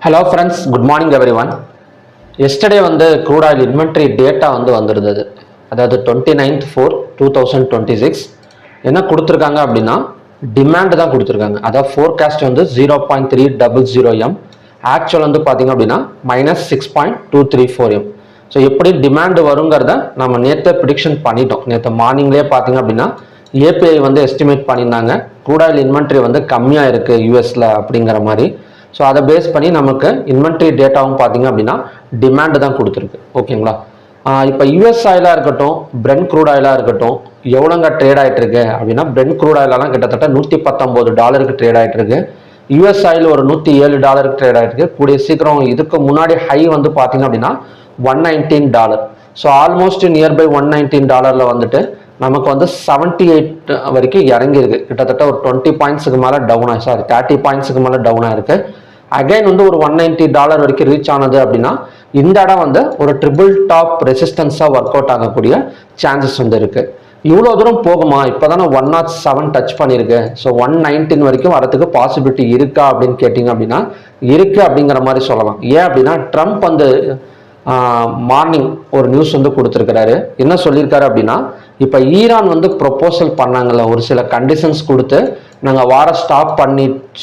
Hello friends, good morning everyone. Yesterday crude oil inventory data வந்திருந்தது. அதாவது 29/4/2026 என்ன கொடுத்திருக்காங்க அப்படின்னா டிமாண்ட் தான் கொடுத்திருக்காங்க. அதாவது forecast 0.300 m, ஆக்சுவல் பாத்தீங்க அப்படின்னா -6.234 m. ஸோ எப்படி டிமாண்ட் வருங்கிறத நம்ம நேற்று ப்ரிடிக்ஷன் பண்ணிட்டோம். நேற்று மார்னிங்லேயே பார்த்தீங்க அப்படின்னா ஏபிஐ எஸ்டிமேட் பண்ணியிருந்தாங்க க்ரூட் ஆயில் இன்வென்ட்ரி கம்மியாக இருக்குது யூஎஸில் அப்படிங்கிற மாதிரி. ஸோ அதை பேஸ் பண்ணி நமக்கு இன்வென்ட்ரி டேட்டாவும் பார்த்தீங்க அப்படின்னா டிமாண்டு தான் கொடுத்துருக்கு. ஓகேங்களா? இப்போ யூஎஸ் ஆயிலாக இருக்கட்டும், பிரெண்ட் க்ரூட் ஆயிலாக இருக்கட்டும், எவ்வளோங்க ட்ரேட் ஆகிட்டு இருக்கு அப்படின்னா பிரெண்ட் க்ரூட் ஆயிலெலாம் கிட்டத்தட்ட $119 ட்ரேட் ஆகிட்டு இருக்கு. யூஎஸ் ஆயில் ஒரு $107 ட்ரேட் ஆகிட்டு இருக்கு. கூடிய சீக்கிரம் இதுக்கு முன்னாடி ஹை பார்த்தீங்க அப்படின்னா $119. ஸோ ஆல்மோஸ்ட் நியர்பை $119 நமக்கு 78 வரைக்கும் இறங்கியிருக்கு. கிட்டத்தட்ட ஒரு 20 பாயிண்ட்ஸுக்கு மேலே டவுன் ஆகி 30 பாயிண்ட்ஸுக்கு மேலே டவுன் ஆயிருக்கு. அகைன் ஒரு $190 வரைக்கும் ரீச் ஆனது அப்படின்னா இந்த இடம் ஒரு ட்ரிபிள் டாப் ரெசிஸ்டன்ஸாக ஒர்க் அவுட் ஆகக்கூடிய சான்சஸ் இருக்கு. இவ்வளோ தூரம் போகுமா? இப்போ தானே 107 டச் பண்ணியிருக்கு. ஸோ 119 வரைக்கும் வரதுக்கு பாசிபிலிட்டி இருக்கா அப்படின்னு கேட்டிங்க அப்படின்னா இருக்குது அப்படிங்கிற மாதிரி சொல்லலாம். ஏன் அப்படின்னா ட்ரம்ப் மார்னிங் ஒரு நியூஸ் கொடுத்துருக்கிறாரு. என்ன சொல்லியிருக்காரு அப்படின்னா இப்போ ஈரான் ப்ரொப்போசல் பண்ணாங்கல்ல, ஒரு சில கண்டிஷன்ஸ் கொடுத்து நாங்கள்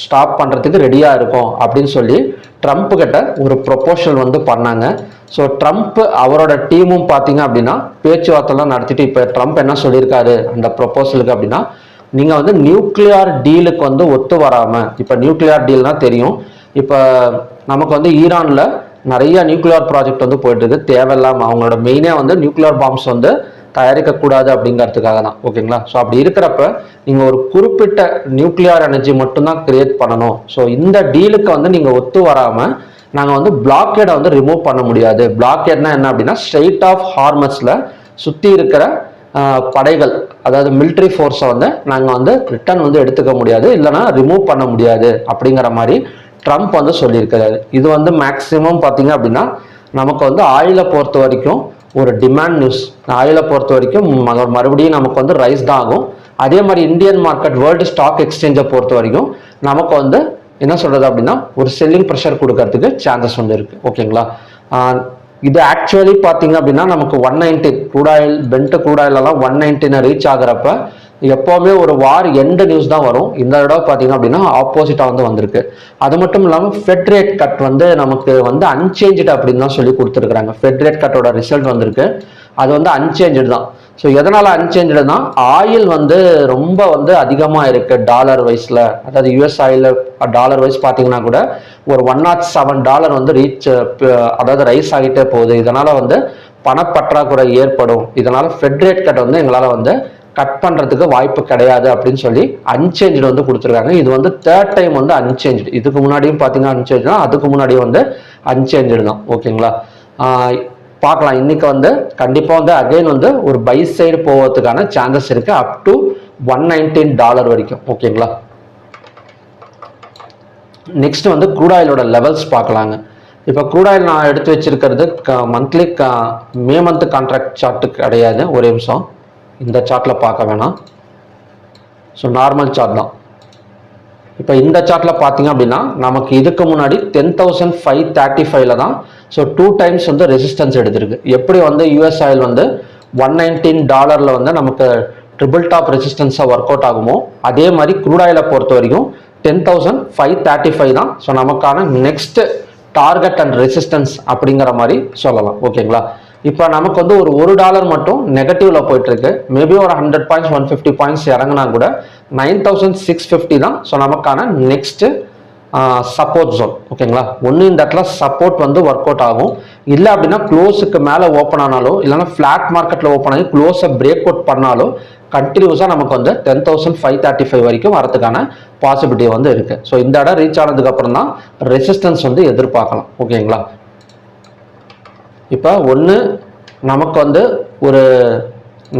ஸ்டாப் பண்ணுறதுக்கு ரெடியாக இருக்கோம் அப்படின்னு சொல்லி ட்ரம்ப் கிட்ட ஒரு ப்ரொப்போசல் பண்ணாங்க. ஸோ ட்ரம்ப் அவரோட டீமும் பார்த்தீங்க அப்படின்னா பேச்சுவார்த்தைலாம் நடத்திட்டு இப்போ ட்ரம்ப் என்ன சொல்லியிருக்காரு அந்த ப்ரொப்போசலுக்கு அப்படின்னா நீங்கள் நியூக்ளியர் டீலுக்கு ஒத்து வராமல், இப்போ நியூக்ளியர் டீல்னா தெரியும், இப்போ நமக்கு ஈரானில் நிறைய நியூக்ளியர் ப்ராஜெக்ட் போயிட்டு இருக்கு. தேவையில்லாமல் அவங்களோட மெயினே நியூக்ளியர் பாம்ஸ் தயாரிக்கக்கூடாது அப்படிங்கிறதுக்காக தான். ஓகேங்களா? ஸோ அப்படி இருக்கிறப்ப நீங்கள் ஒரு குறிப்பிட்ட நியூக்ளியர் எனர்ஜி மட்டும்தான் கிரியேட் பண்ணணும். ஸோ இந்த டீலுக்கு நீங்கள் ஒத்து வராமல் நாங்கள் பிளாக்கேடை ரிமூவ் பண்ண முடியாது. பிளாக்கேட்னா என்ன அப்படின்னா ஸ்ட்ரெயிட் ஆஃப் ஹார்மஸில் சுற்றி இருக்கிற படைகள், அதாவது மிலிட்ரி ஃபோர்ஸை நாங்கள் ரிட்டர்ன் எடுத்துக்க முடியாது, இல்லைனா ரிமூவ் பண்ண முடியாது அப்படிங்கிற மாதிரி ட்ரம்ப் சொல்லியிருக்கிறாரு. இது மேக்சிமம் பார்த்தீங்க அப்படின்னா நமக்கு ஆயிலை பொறுத்த வரைக்கும் ஒரு டிமாண்ட் நியூஸ். ஆயிலை பொறுத்த வரைக்கும் மறுபடியும் நமக்கு ரைஸ் தான் ஆகும். அதே மாதிரி இந்தியன் மார்க்கெட், வேர்ல்டு ஸ்டாக் எக்ஸ்சேஞ்சை பொறுத்த வரைக்கும் நமக்கு என்ன சொல்றது அப்படின்னா ஒரு செல்லிங் ப்ரெஷர் கொடுக்கறதுக்கு சான்சஸ் இருக்கு. ஓகேங்களா? இது ஆக்சுவலி பார்த்தீங்க அப்படின்னா நமக்கு 119 க்ரூட் ஆயில், பென்ட் க்ரூட் ஆயிலெல்லாம் 119 ரீச் ஆகிறப்ப எப்போவுமே ஒரு வார் எண்டு நியூஸ் தான் வரும். இந்த தடவை பார்த்தீங்க அப்படின்னா ஆப்போசிட்டாக வந்திருக்கு. அது மட்டும் இல்லாமல் ஃபெட் ரேட் கட் நமக்கு அன்சேஞ்சு அப்படின்னு தான் சொல்லி கொடுத்துருக்குறாங்க. ஃபெட் ரேட் கட்டோட ரிசல்ட் வந்திருக்கு. அது அன்சேஞ்சு தான். ஸோ எதனால் அன்சேஞ்சு தான்? ஆயில் ரொம்ப அதிகமாக இருக்குது டாலர் வைஸில். அதாவது யூஎஸ் ஆயில் டாலர் வைஸ் பார்த்தீங்கன்னா கூட ஒரு $107 ரீச், அதாவது ரைஸ் ஆகிட்டே போகுது. இதனால் பணப்பற்றாக்குறை ஏற்படும். இதனால் ஃபெட் ரேட் கட் எங்களால் கட் பண்ணுறதுக்கு வாய்ப்பு கிடையாது அப்படின்னு சொல்லி அன்சேஞ்சு கொடுத்துருக்காங்க. இது தேர்ட் டைம் அன்சேஞ்சு. இதுக்கு முன்னாடியும் பார்த்தீங்கன்னா அன்சேஞ்சு தான், அதுக்கு முன்னாடியும் அன்சேஞ்சு தான். ஓகேங்களா? பார்க்கலாம். இன்னைக்கு கண்டிப்பாக அகைன் ஒரு பை சைடு போவதுக்கான சான்சஸ் இருக்கு அப் டு $119 வரைக்கும். ஓகேங்களா? நெக்ஸ்ட் க்ரூட் ஆயிலோட லெவல்ஸ் பார்க்கலாங்க. இப்போ க்ரூட் ஆயில் நான் எடுத்து வச்சிருக்கிறது monthly May month contract chart கிடையாது. ஒரே நிமிஷம், இந்த சார்ட்டில் பார்க்க வேணாம். ஸோ நார்மல் சார்ட் தான். இப்போ இந்த சார்ட்டில் பார்த்தீங்க அப்படின்னா நமக்கு இதுக்கு முன்னாடி 10,535 தான். ஸோ 2 டைம்ஸ் ரெசிஸ்டன்ஸ் எடுத்திருக்கு. எப்படி யூஎஸ் ஆயில் $119 நமக்கு ட்ரிபிள் டாப் ரெசிஸ்டன்ஸாக ஒர்க் அவுட் ஆகுமோ அதே மாதிரி க்ரூட் ஆயிலை பொறுத்த வரைக்கும் 10,535 தான். ஸோ நமக்கான நெக்ஸ்ட் டார்கெட் அண்ட் ரெசிஸ்டன்ஸ் அப்படிங்கிற மாதிரி சொல்லலாம். ஓகேங்களா? இப்போ நமக்கு ஒரு $1 மட்டும் நெகட்டிவ்ல போயிட்டு இருக்கு. மேபி ஒரு 100 பாயிண்ட்ஸ் 150 பாயிண்ட்ஸ் இறங்கினா கூட 9,650 தான். ஸோ நமக்கான நெக்ஸ்ட் சப்போர்ட் ஜோன். ஓகேங்களா? ஒன்று இந்த இடத்துல சப்போர்ட் ஒர்க் அவுட் ஆகும். இல்லை அப்படின்னா க்ளோஸுக்கு மேலே ஓப்பன் ஆனாலோ இல்லைன்னா ஃபிளாட் மார்க்கெட்டில் ஓப்பன் ஆகி க்ளோஸை பிரேக் அவுட் பண்ணாலோ கண்டினியூஸாக நமக்கு 10,535 வரைக்கும் வரதுக்கான பாசிபிலிட்டி இருக்கு. ஸோ இந்த இடம் ரீச் ஆனதுக்கு அப்புறம் தான் ரெசிஸ்டன்ஸ் எதிர்பார்க்கலாம். ஓகேங்களா? இப்போ ஒன்று நமக்கு ஒரு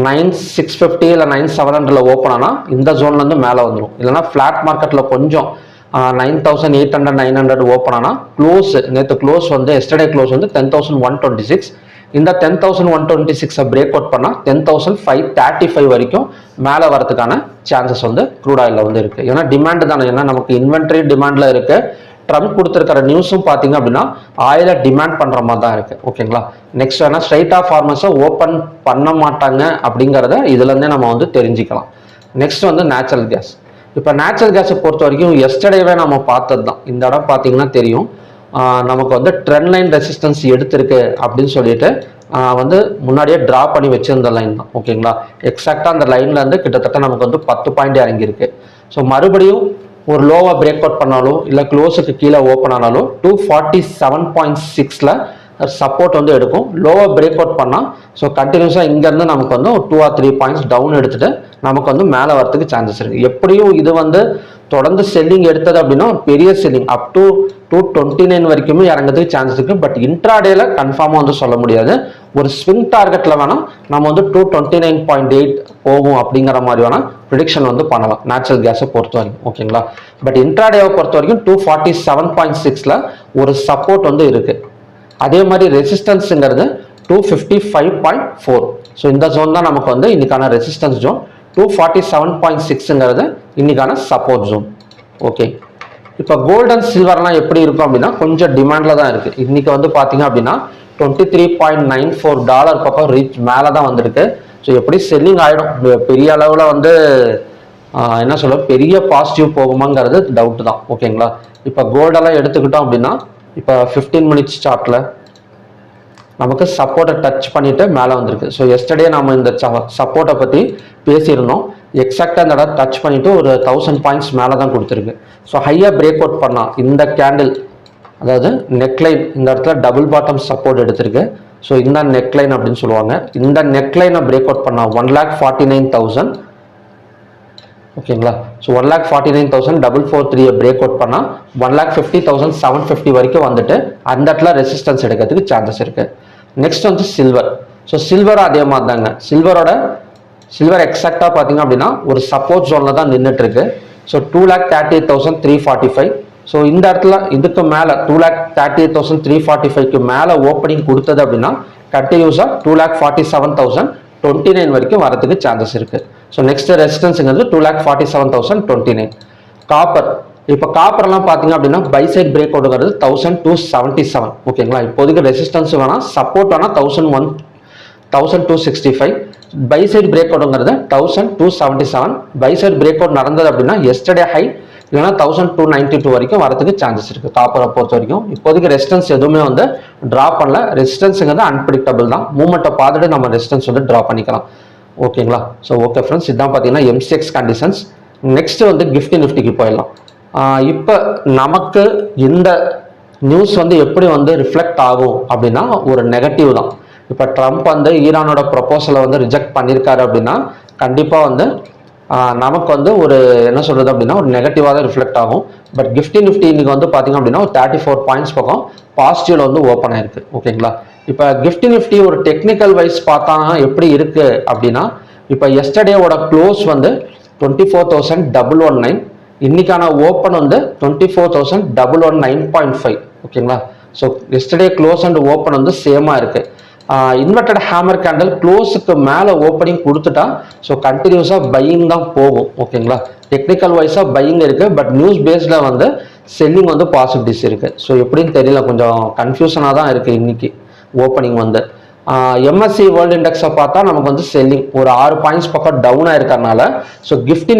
9,650 இல்லை 9,700 ஓப்பன் ஆனால் இந்த ஜோன்லேருந்து மேலே வந்துடும். இல்லைனா ஃப்ளாட் மார்க்கெட்டில் கொஞ்சம் 9,800 900 ஓப்பன் ஆனால் க்ளோஸ், நேற்று க்ளோஸ் எஸ்டர்டே க்ளோஸ் 10,126. இந்த 10,126 பிரேக் அவுட் பண்ணால் 10,535 வரைக்கும் மேலே வரதுக்கான சான்சஸ் க்ரூட் ஆயிலில் இருக்குது. ஏன்னா டிமாண்ட் தானே, ஏன்னா நமக்கு இன்வென்ட்ரி டிமாண்டில் இருக்குது, ட்ரம்ப் கொடுத்துருக்கிற நியூஸும் பார்த்தீங்க அப்படின்னா ஆயிலை டிமாண்ட் பண்ணுற மாதிரி தான் இருக்குது. ஓகேங்களா. நெக்ஸ்ட் வேணால் ஸ்ட்ரைட்டாக ஃபார்மர்ஸை ஓப்பன் பண்ண மாட்டாங்க அப்படிங்கிறத இதுலேருந்தே நம்ம வந்து தெரிஞ்சுக்கலாம். நெக்ஸ்ட் வந்து நேச்சுரல் கேஸ். இப்போ நேச்சுரல் கேஸை பொறுத்த வரைக்கும் எஸ்டர்டேவே நம்ம பார்த்தது தான். இந்த இடம் பார்த்தீங்கன்னா தெரியும், நமக்கு வந்து ட்ரெண்ட் லைன் ரெசிஸ்டன்ஸ் எடுத்திருக்கு அப்படின்னு சொல்லிட்டு வந்து முன்னாடியே ட்ரா பண்ணி வச்சிருந்த லைன் தான். ஓகேங்களா. எக்ஸாக்டாக அந்த லைன்ல இருந்து கிட்டத்தட்ட நமக்கு வந்து 10 பாயிண்ட் இறங்கியிருக்கு. ஸோ மறுபடியும் ஒரு லோவாக பிரேக் அவுட் பண்ணாலும் இல்லை க்ளோஸுக்கு கீழே ஓப்பன் ஆனாலும் 247.6ல் சப்போர்ட் வந்து எடுக்கும். லோவாக பிரேக் அவுட் பண்ணால் ஸோ கண்டினியூஸாக இங்கேருந்து நமக்கு வந்து ஒரு 2 or 3 பாயிண்ட்ஸ் டவுன் எடுத்துகிட்டு நமக்கு வந்து மேலே வரத்துக்கு சான்சஸ் இருக்குது. எப்படியும் இது வந்து தொடர்ந்து செல்லிங் எடுத்தது அப்படின்னா ஒரு பெரிய செல்லிங் அப் டு 229 வரைக்குமே இறங்கிறதுக்கு சான்ஸ் இருக்குது. பட் இன்ட்ராடேல கன்ஃபார்மாக வந்து சொல்ல முடியாது. ஒரு ஸ்விங் டார்கெட்டில் வேணால் நம்ம வந்து 229.8 போகும் அப்படிங்கிற மாதிரி வேணால் ப்ரிடிக்ஷன் வந்து பண்ணலாம் நேச்சுரல் கேஸை பொறுத்த வரைக்கும். ஓகேங்களா. பட் இன்ட்ராடேவை பொறுத்த வரைக்கும் 247.6ல் ஒரு சப்போர்ட் வந்து இருக்குது. அதே மாதிரி ரெசிஸ்டன்ஸுங்கிறது 255.4. ஸோ இந்த ஜோன் தான் நமக்கு வந்து இன்னைக்கான ரெசிஸ்டன்ஸ் ஜோன். 247.6ங்கிறது இன்னைக்கான சப்போர்ட் ஜோன். ஓகே. இப்போ கோல்டு அண்ட் சில்வர்லாம் எப்படி இருக்கும் அப்படின்னா கொஞ்சம் டிமாண்டில் தான் இருக்குது. இன்னைக்கு வந்து பார்த்தீங்க அப்படின்னா $23.94 பக்கம் ரீச் மேலே தான் வந்திருக்கு. ஸோ எப்படி செல்லிங் ஆகிடும், பெரிய அளவில் வந்து என்ன சொல்ல பெரிய பாசிட்டிவ் போகுமாங்கிறது டவுட் தான். ஓகேங்களா. இப்போ கோல்டெல்லாம் எடுத்துக்கிட்டோம் அப்படின்னா இப்போ 15 மினிட்ஸ் சார்ட்டில் நமக்கு சப்போர்ட்டை டச் பண்ணிட்டு மேலே வந்திருக்கு. ஸோ எஸ்டர்டே நம்ம இந்த சப்போர்ட்டை பற்றி பேசியிருந்தோம். எக்ஸாக்டாக இந்த இடம் டச் பண்ணிட்டு ஒரு 1000 பாயிண்ட்ஸ் மேலே தான் கொடுத்துருக்கு. ஸோ ஹையாக பிரேக் அவுட் பண்ணால் இந்த கேண்டில், அதாவது நெக்லைன் இந்த இடத்துல டபுள் பாட்டம் சப்போர்ட் எடுத்திருக்கு. ஸோ இந்த நெக்லைன் அப்படின்னு சொல்லுவாங்க. இந்த நெக்லைனை பிரேக் அவுட் பண்ணால் 1,49,000. ஓகேங்களா. ஸோ 1,49,443 பிரேக் அவுட் பண்ணால் 1,50,750 வரைக்கும் வந்துட்டு அந்த இடத்துல ரெசிஸ்டன்ஸ் எடுக்கிறதுக்கு சான்சஸ் இருக்கு. நெக்ஸ்ட் வந்து சில்வர். ஸோ சில்வர் அதே மாதிரி தாங்க. சில்வர் எக்ஸாக்டாக பார்த்தீங்க அப்படின்னா ஒரு சப்போர்ட் ஜோனில் தான் நின்றுட்டு இருக்கு. ஸோ 2,38,345. ஸோ இந்த இடத்துல இதுக்கு மேலே 2,38,345க்கு மேலே ஓப்பனிங் கொடுத்தது அப்படின்னா கண்டினியூஸாக 2,47,029 வரைக்கும் வரதுக்கு சான்சஸ் இருக்கு. ஸோ நெக்ஸ்ட் ரெசிஸ்டன்ஸுங்கிறது 2,47,029. காப்பர். இப்போ காப்பர்லாம் பார்த்தீங்க அப்படின்னா பை சைட் பிரேக் அவுட்டுங்கிறது 1,277. ஓகேங்களா. இப்போதைக்கு ரெசிஸ்டன்ஸ் வேணால் சப்போர்ட் வேணால் 1,265. பை சைட் பிரேக் அவுட்டுங்கிறது 1,277. பை சைட் பிரேக் அவுட் நடந்தது அப்படின்னா எஸ்டர்டே ஹை இல்லைன்னா 1,292 வரைக்கும் வரதுக்கு சான்சஸ் இருக்குது காப்பரை பொறுத்த வரைக்கும். இப்போதைக்கு ரெசிஸ்டன்ஸ் எதுவுமே வந்து ட்ரா பண்ணல. ரெசிஸ்டன்ஸுங்கிறது அன்பிரிடிக்டபிள் தான். மூவ்மெண்ட்டை பார்த்துட்டு நம்ம ரெசிஸ்டன்ஸ் வந்து ட்ரா பண்ணிக்கலாம். ஓகேங்களா. ஸோ ஓகே ஃப்ரெண்ட்ஸ், இதுதான் பார்த்தீங்கன்னா எம்சிஎக்ஸ் கண்டிஷன்ஸ். நெக்ஸ்ட் வந்து நிஃப்டி நிஃப்டிக்கு போயிடலாம். இப்போ நமக்கு இந்த நியூஸ் வந்து எப்படி வந்து ரிஃப்ளெக்ட் ஆகும் அப்படின்னா ஒரு நெகட்டிவ் தான். இப்போ ட்ரம்ப் வந்து ஈரானோட ப்ரொபோசலை வந்து ரிஜெக்ட் பண்ணியிருக்காரு அப்படின்னா கண்டிப்பாக வந்து நமக்கு வந்து ஒரு என்ன சொல்கிறது அப்படின்னா ஒரு நெகட்டிவாக தான் ரிஃப்ளெக்ட் ஆகும். பட் நிஃப்டி இன்னைக்கு வந்து பார்த்தீங்க அப்படின்னா ஒரு 34 பாயிண்ட்ஸ் பக்கம் பாசிட்டிவ்ல வந்து ஓப்பன் ஆயிருக்கு. ஓகேங்களா. இப்போ நிஃப்டி ஒரு டெக்னிக்கல் வைஸ் பார்த்தா எப்படி இருக்கு அப்படின்னா இப்போ எஸ்டர்டேவோட க்ளோஸ் வந்து 24,119. இன்னைக்கான ஓப்பன் வந்து 24,119.5. ஓகேங்களா. So yesterday close and open வந்து சேமாக இருக்கு. இன்வெர்டட் ஹேமர் கேண்டல் க்ளோஸுக்கு மேலே ஓப்பனிங் கொடுத்துட்டா ஸோ கண்டினியூஸாக பையிங் தான் போகும். ஓகேங்களா. டெக்னிக்கல் வைஸாக பையிங் இருக்குது. பட் நியூஸ் பேஸில் வந்து செல்லிங் வந்து பாசிபிலிட்டிஸ் இருக்குது. ஸோ எப்படின்னு தெரியல, கொஞ்சம் கன்ஃபியூஷனாக தான் இருக்குது இன்னைக்கு ஓப்பனிங் வந்து. எம்எஸ்சி வேர்ல்டு இண்டெக்ஸை பார்த்தா நமக்கு வந்து செல்லிங் ஒரு 6 பாயிண்ட்ஸ் பக்கம் டவுன் ஆயிருக்கறனால ஸோ நிஃப்டி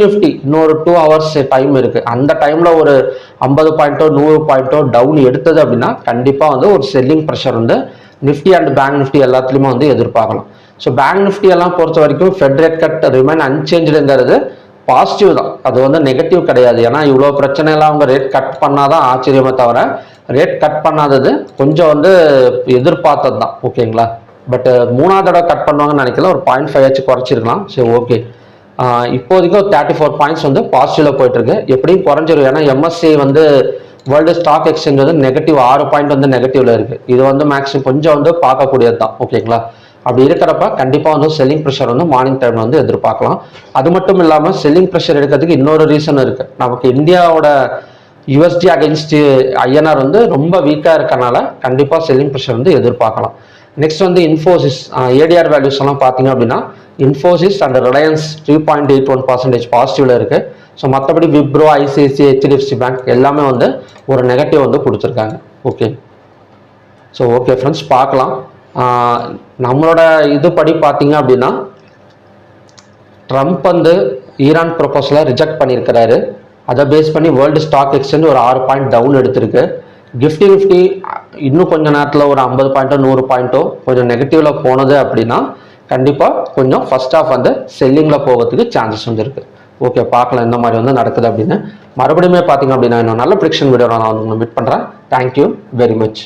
இன்னொரு 2 ஹவர்ஸ் டைம் இருக்குது. அந்த டைமில் ஒரு 50 பாயிண்ட்டோ 100 பாயிண்ட்டோ டவுன் எடுத்தது அப்படின்னா கண்டிப்பாக வந்து ஒரு செல்லிங் ப்ரெஷர் வந்து நிஃப்டி அண்ட் பேங்க் நிஃப்டி எல்லாத்துலேயுமே வந்து எதிர்பார்க்கலாம். ஸோ பேங்க் நிஃப்டி எல்லாம் பொறுத்த வரைக்கும் ஃபெட் ரேட் கட் ரிமைன் அன்சேஞ்சுங்கிறது பாசிட்டிவ் தான். அது வந்து நெகட்டிவ் கிடையாது. ஏன்னா இவ்வளோ பிரச்சனைலாம் அவங்க ரேட் கட் பண்ணாதான் ஆச்சரியமே தவிர ரேட் கட் பண்ணாதது கொஞ்சம் வந்து எதிர்பார்த்தது தான். ஓகேங்களா. பட் 3ஆவது தடவை கட் பண்ணுவாங்கன்னு நினைக்கல, ஒரு 0.5 குறைச்சிருக்கலாம். சரி ஓகே. இப்போதைக்கு ஒரு 34 பாயிண்ட்ஸ் வந்து பாசிட்டிவ்ல போயிட்டு இருக்கு. எப்படியும் குறைஞ்சிரும். ஏன்னா எம்எஸ்சி வந்து வேர்ல்டு ஸ்டாக் எக்ஸ்சேஞ்ச் வந்து நெகட்டிவ் 6 பாயிண்ட் வந்து நெகட்டிவ்ல இருக்கு. இது வந்து மேக்ஸிமம் கொஞ்சம் வந்து பார்க்கக்கூடியது தான். ஓகேங்களா. அப்படி இருக்கிறப்ப கண்டிப்பாக வந்து செல்லிங் ப்ரெஷர் வந்து மார்னிங் டைம்ல வந்து எதிர்பார்க்கலாம். அது மட்டும் இல்லாமல் செல்லிங் ப்ரெஷர் எடுக்கிறதுக்கு இன்னொரு ரீசன் இருக்கு. நமக்கு இந்தியாவோட USD அகைன்ஸ்ட் INR வந்து ரொம்ப வீக்காக இருக்கனால கண்டிப்பாக செல்லிங் ப்ரெஷர் வந்து எதிர்பார்க்கலாம். நெக்ஸ்ட் வந்து இன்ஃபோசிஸ் ADR வேல்யூஸ் எல்லாம் பார்த்தீங்க அப்படின்னா இன்ஃபோசிஸ் அண்ட் ரிலையன்ஸ் 3.81% பாசிட்டிவ்ல இருக்கு. ஸோ மற்றபடி விப்ரோ, ஐசிஐசி, ஹெச்டிஎஃப்சி பேங்க் எல்லாமே வந்து ஒரு நெகட்டிவ் வந்து கொடுத்துருக்காங்க. ஓகே, ஸோ ஓகே ஃப்ரெண்ட்ஸ், பார்க்கலாம். நம்மளோட இதுபடி பார்த்தீங்க அப்படின்னா ட்ரம்ப் வந்து ஈரான் ப்ரொபோசலை ரிஜெக்ட் பண்ணியிருக்கிறாரு. அதை பேஸ் பண்ணி வேர்ல்டு ஸ்டாக் எக்ஸ்சேஞ்ச் ஒரு 6 பாயிண்ட் டவுன் எடுத்திருக்கு. நிஃப்டி இன்னும் கொஞ்சம் நேரத்தில் ஒரு 50 பாயிண்ட்டோ 100 பாயிண்ட்டோ கொஞ்சம் நெகட்டிவில் போனது அப்படின்னா கண்டிப்பாக கொஞ்சம் ஃபர்ஸ்ட் ஆஃப் வந்து செல்லிங்கில் போகிறதுக்கு சான்சஸ் வந்து இருக்குது. ஓகே, பார்க்கலாம் இந்த மாதிரி வந்து நடக்குது அப்படின்னு. மறுபடியும் பார்த்தீங்க அப்படின்னா இன்னும் நல்ல ப்ரிடிக்ஷன் வீடியோ நான் மீட் பண்ணுறேன். Thank you very much.